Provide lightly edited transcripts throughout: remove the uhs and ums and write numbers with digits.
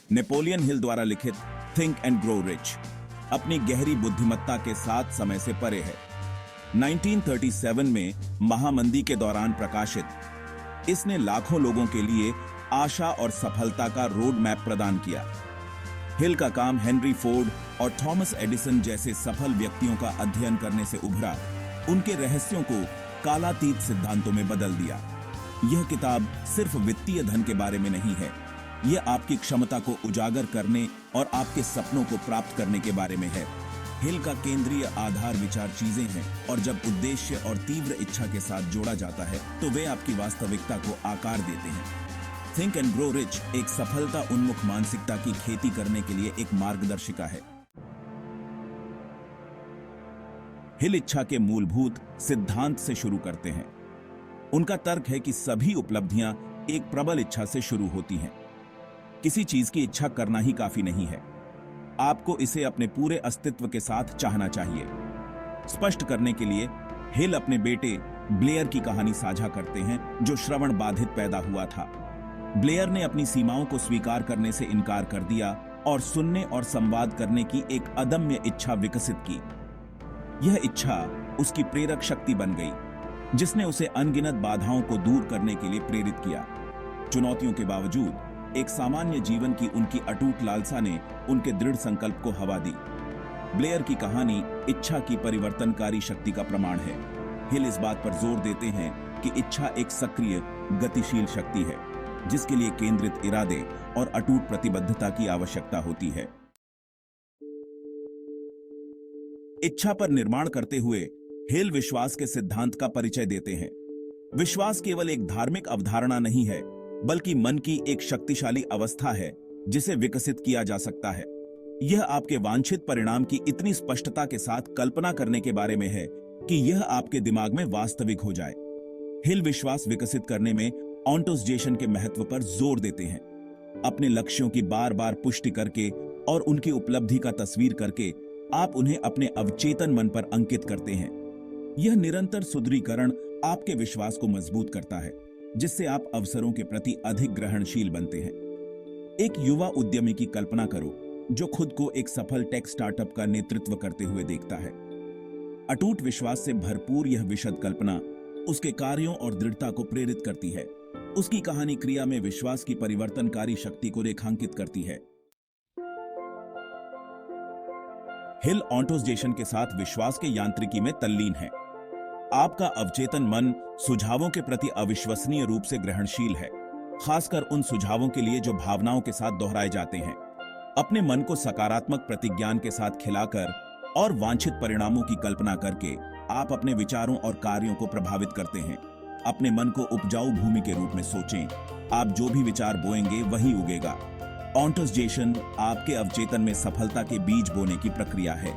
Napoleon Hill द्वारा लिखित think and grow rich अपनी गहरी बुद्धिमत्ता के साथ समय से परे है। 1937 में महामंदी के दौरान प्रकाशित इसने लाखों लोगों के लिए आशा और सफलता का रोड मैप प्रदान किया। हिल का काम हेनरी फोर्ड और थॉमस एडिसन जैसे सफल व्यक्तियों का अध्ययन करने से उभरा उनके रहस्यों को कालातीत सिद्धांतों में बदल दिया। यह किताब सिर्फ वित्तीय धन के बारे में नहीं है, यह आपकी क्षमता को उजागर करने और आपके सपनों को प्राप्त करने के बारे में है। हिल का केंद्रीय आधार विचार चीजें हैं और जब उद्देश्य और तीव्र इच्छा के साथ जोड़ा जाता है तो वे आपकी वास्तविकता को आकार देते हैं। थिंक एंड ग्रो रिच एक सफलता उन्मुख मानसिकता की खेती करने के लिए एक मार्गदर्शिका है। हिल इच्छा के मूलभूत सिद्धांत से शुरू करते हैं। उनका तर्क है कि सभी उपलब्धियां एक प्रबल इच्छा से शुरू होती हैं। किसी चीज की इच्छा करना ही काफी नहीं है, आपको इसे अपने पूरे अस्तित्व के साथ चाहना चाहिए। स्पष्ट करने के लिए हिल अपने बेटे ब्लेयर की कहानी साझा करते हैं जो श्रवण बाधित पैदा हुआ था। ब्लेयर ने अपनी सीमाओं को स्वीकार करने से इनकार कर दिया और सुनने और संवाद करने की एक अदम्य इच्छा विकसित की। यह इच्छा उसकी प्रेरक शक्ति बन गई, जिसने उसे अनगिनत बाधाओं को दूर करने के लिए प्रेरित किया। चुनौतियों के बावजूद एक सामान्य जीवन की उनकी अटूट लालसा ने उनके दृढ़ संकल्प को हवा दी। ब्लेयर की कहानी इच्छा की परिवर्तनकारी शक्ति का प्रमाण है। हिल इस बात पर जोर देते हैं कि इच्छा एक सक्रिय, गतिशील शक्ति है जिसके लिए केंद्रित इरादे और अटूट प्रतिबद्धता की आवश्यकता होती है। इच्छा पर निर्माण करते हुए हिल विश्वास के सिद्धांत का परिचय देते हैं। विश्वास केवल एक धार्मिक अवधारणा नहीं है, बल्कि मन की एक शक्तिशाली अवस्था है जिसे विकसित किया जा सकता है। यह आपके वांछित परिणाम की इतनी स्पष्टता के साथ कल्पना करने के बारे में है कि यह आपके दिमाग में वास्तविक हो जाए। हिल विश्वास विकसित करने में ऑन्टोसजेशन के महत्व पर जोर देते हैं। अपने लक्ष्यों की बार बार पुष्टि करके और उनकी उपलब्धि का तस्वीर करके आप उन्हें अपने अवचेतन मन पर अंकित करते हैं। यह निरंतर सुदृढ़ीकरण आपके विश्वास को मजबूत करता है, जिससे आप अवसरों के प्रति अधिक ग्रहणशील बनते हैं। एक युवा उद्यमी की कल्पना करो जो खुद को एक सफल टेक स्टार्टअप का नेतृत्व करते हुए देखता है। अटूट विश्वास से भरपूर यह विशद कल्पना उसके कार्यों और दृढ़ता को प्रेरित करती है। उसकी कहानी क्रिया में विश्वास की परिवर्तनकारी शक्ति को रेखांकित करती है। हिल ऑन्टोसजेशन के साथ विश्वास के यांत्रिकी में तल्लीन है। आपका अवचेतन मन सुझावों के प्रति अविश्वसनीय रूप से ग्रहणशील है, खासकर उन सुझावों के लिए जो भावनाओं के साथ दोहराए जाते हैं। अपने मन को सकारात्मक प्रतिज्ञान के साथ खिलाकर और वांछित परिणामों की कल्पना करके आप अपने विचारों और कार्यों को प्रभावित करते हैं। अपने मन को उपजाऊ भूमि के रूप में सोचें। आप जो भी विचार बोएंगे वही उगेगा। ऑन्टोसजेशन आपके अवचेतन में सफलता के बीज बोने की प्रक्रिया है।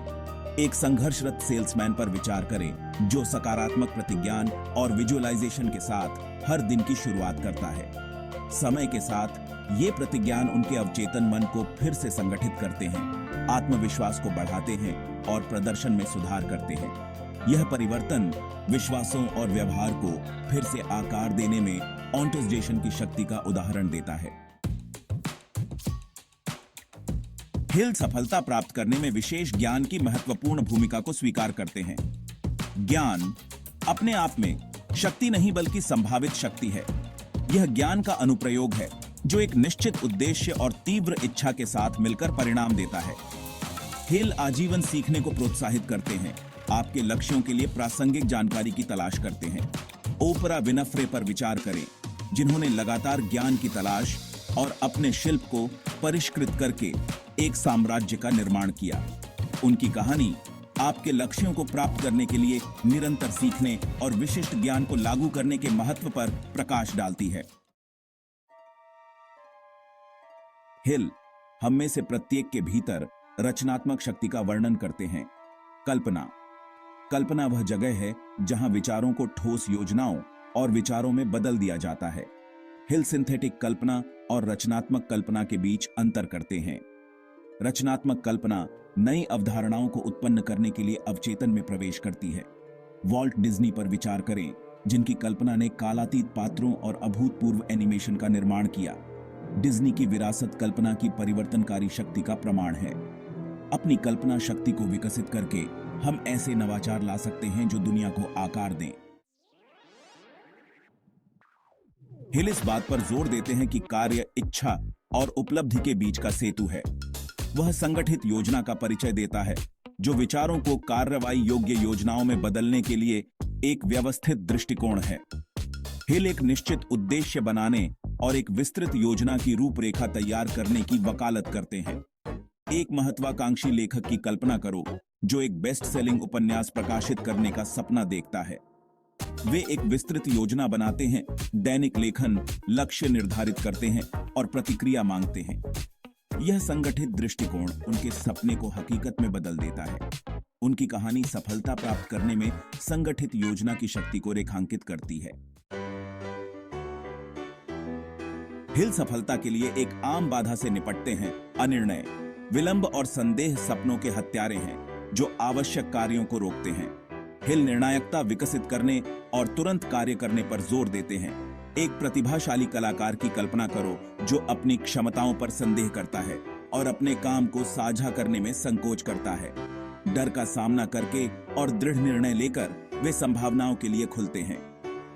एक संघर्षरत सेल्समैन पर विचार करें जो सकारात्मक प्रतिज्ञान और विजुअलाइजेशन के साथ हर दिन की शुरुआत करता है। समय के साथ ये प्रतिज्ञान उनके अवचेतन मन को फिर से संगठित करते हैं, आत्मविश्वास को बढ़ाते हैं और प्रदर्शन में सुधार करते हैं। यह परिवर्तन विश्वासों और व्यवहार को फिर से आकार देने में ऑन्टोसजेशन की शक्ति का उदाहरण देता है। हिल सफलता प्राप्त करने में विशेष ज्ञान की महत्वपूर्ण भूमिका को स्वीकार करते हैं। ज्ञान अपने आप में शक्ति नहीं बल्कि संभावित शक्ति है। यह ज्ञान का अनुप्रयोग है जो एक निश्चित उद्देश्य और तीव्र इच्छा के साथ मिलकर परिणाम देता है। हिल आजीवन सीखने को प्रोत्साहित करते हैं, आपके लक्ष्यों के लिए प्रासंगिक जानकारी की तलाश करते हैं। ओपरा विनफ्रे पर विचार करें, जिन्होंने लगातार ज्ञान की तलाश और अपने शिल्प को परिष्कृत करके एक साम्राज्य का निर्माण किया। उनकी कहानी आपके लक्ष्यों को प्राप्त करने के लिए निरंतर सीखने और विशिष्ट ज्ञान को लागू करने के महत्व पर प्रकाश डालती है। हिल हम में से प्रत्येक के भीतर रचनात्मक शक्ति का वर्णन करते हैं। कल्पना वह जगह है जहां विचारों को ठोस योजनाओं और विचारों में बदल दिया जाता है। हिल सिंथेटिक कल्पना और रचनात्मक कल्पना के बीच अंतर करते हैं। रचनात्मक कल्पना नई अवधारणाओं को उत्पन्न करने के लिए अवचेतन में प्रवेश करती है। वॉल्ट डिज्नी पर विचार करें, जिनकी कल्पना ने कालातीत पात्रों और अभूतपूर्व एनिमेशन का निर्माण किया। डिज्नी की विरासत कल्पना की परिवर्तनकारी शक्ति का प्रमाण है। अपनी कल्पना शक्ति को विकसित करके हम ऐसे नवाचार ला सकते हैं जो दुनिया को आकार दें। हिल इस बात पर जोर देते हैं कि कार्य, इच्छा और उपलब्धि के बीच का सेतु है। वह संगठित योजना का परिचय देता है जो विचारों को कार्रवाई योग्य योजनाओं में बदलने के लिए एक व्यवस्थित दृष्टिकोण है। हिल एक निश्चित उद्देश्य बनाने और एक विस्तृत योजना की रूपरेखा तैयार करने की वकालत करते हैं। एक महत्वाकांक्षी लेखक की कल्पना करो जो एक बेस्ट सेलिंग उपन्यास प्रकाशित करने का सपना देखता है। वे एक विस्तृत योजना बनाते हैं, दैनिक लेखन, लक्ष्य निर्धारित करते हैं और प्रतिक्रिया मांगते हैं। यह संगठित दृष्टिकोण उनके सपने को हकीकत में बदल देता है। उनकी कहानी सफलता प्राप्त करने में संगठित योजना की शक्ति को रेखांकित करती है। हिल सफलता के लिए एक आम बाधा से निपटते हैं, अनिर्णय। विलंब और संदेह सपनों के हत्यारे हैं जो आवश्यक कार्यों को रोकते हैं। हिल निर्णायकता विकसित करने और तुरंत कार्य करने पर जोर देते हैं। एक प्रतिभाशाली कलाकार की कल्पना करो जो अपनी क्षमताओं पर संदेह करता है और अपने काम को साझा करने में संकोच करता है। डर का सामना करके और दृढ़ निर्णय लेकर वे संभावनाओं के लिए खुलते हैं।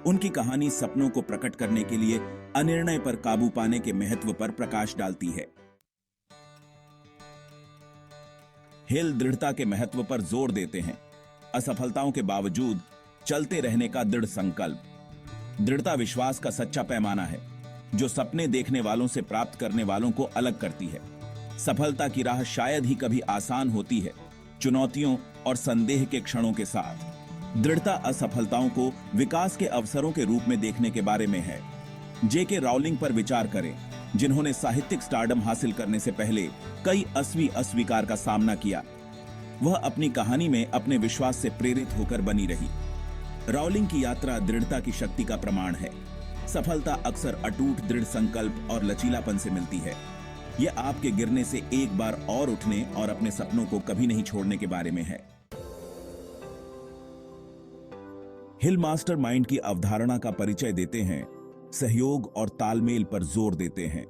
उनकी कहानी सपनों को प्रकट करने के लिए अनिर्णय पर काबू पाने के महत्व पर प्रकाश डालती है। हिल दृढ़ता के महत्व पर जोर देते हैं। असफलताओं के बावजूद चलते रहने का दृढ़ संकल्प। दृढ़ता विश्वास का सच्चा पैमाना है जो सपने देखने वालों से प्राप्त करने वालों को अलग करती है। सफलता की राह शायद ही कभी आसान होती है, चुनौतियों और संदेह के क्षणों के साथ। दृढ़ता असफलताओं को विकास के अवसरों के रूप में देखने के बारे में है। जेके राउलिंग पर विचार करें, जिन्होंने साहित्यिक स्टारडम हासिल करने से पहले कई अस्वीकार का सामना किया। वह अपनी कहानी में अपने विश्वास से प्रेरित होकर बनी रही। राउलिंग की यात्रा दृढ़ता की शक्ति का प्रमाण है। सफलता अक्सर अटूट दृढ़ संकल्प और लचीलापन से मिलती है। यह आपके गिरने से एक बार और उठने और अपने सपनों को कभी नहीं छोड़ने के बारे में है। हिल मास्टरमाइंड की अवधारणा का परिचय देते हैं, सहयोग और तालमेल पर जोर देते हैं।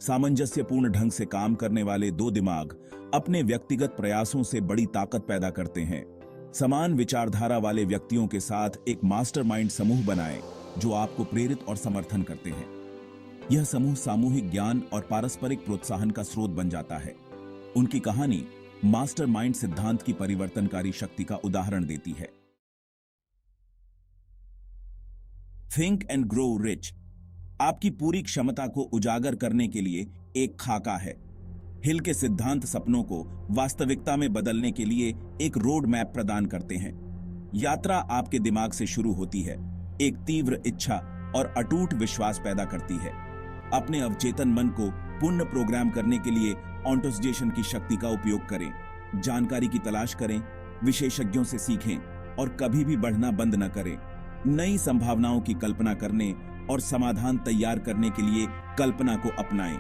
सामंजस्यपूर्ण ढंग से काम करने वाले दो दिमाग अपने व्यक्तिगत प्रयासों से बड़ी ताकत पैदा करते हैं। समान विचारधारा वाले व्यक्तियों के साथ एक मास्टरमाइंड समूह बनाएं जो आपको प्रेरित और समर्थन करते हैं। यह समूह सामूहिक ज्ञान और पारस्परिक प्रोत्साहन का स्रोत बन जाता है। उनकी कहानी मास्टरमाइंड सिद्धांत की परिवर्तनकारी शक्ति का उदाहरण देती है। थिंक एंड ग्रो रिच आपकी पूरी क्षमता को उजागर करने के लिए एक खाका है। हिल के सिद्धांत सपनों को वास्तविकता में बदलने के लिए एक रोड मैप प्रदान करते हैं। यात्रा आपके दिमाग से शुरू होती है, एक तीव्र इच्छा और अटूट विश्वास पैदा करती है। अपने अवचेतन मन को पुनः प्रोग्राम करने के लिए ऑटोसजेशन की शक्ति का उपयोग करें। जानकारी की तलाश करें, विशेषज्ञों से सीखें और कभी भी बढ़ना बंद न करें। नई संभावनाओं की कल्पना करने और समाधान तैयार करने के लिए कल्पना को अपनाएं।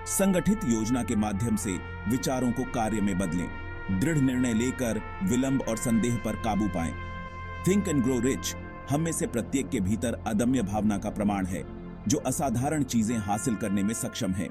संगठित योजना के माध्यम से विचारों को कार्य में बदलें। दृढ़ निर्णय लेकर विलंब और संदेह पर काबू पाएं। थिंक एंड ग्रो रिच हम में से प्रत्येक के भीतर अदम्य भावना का प्रमाण है जो असाधारण चीजें हासिल करने में सक्षम है।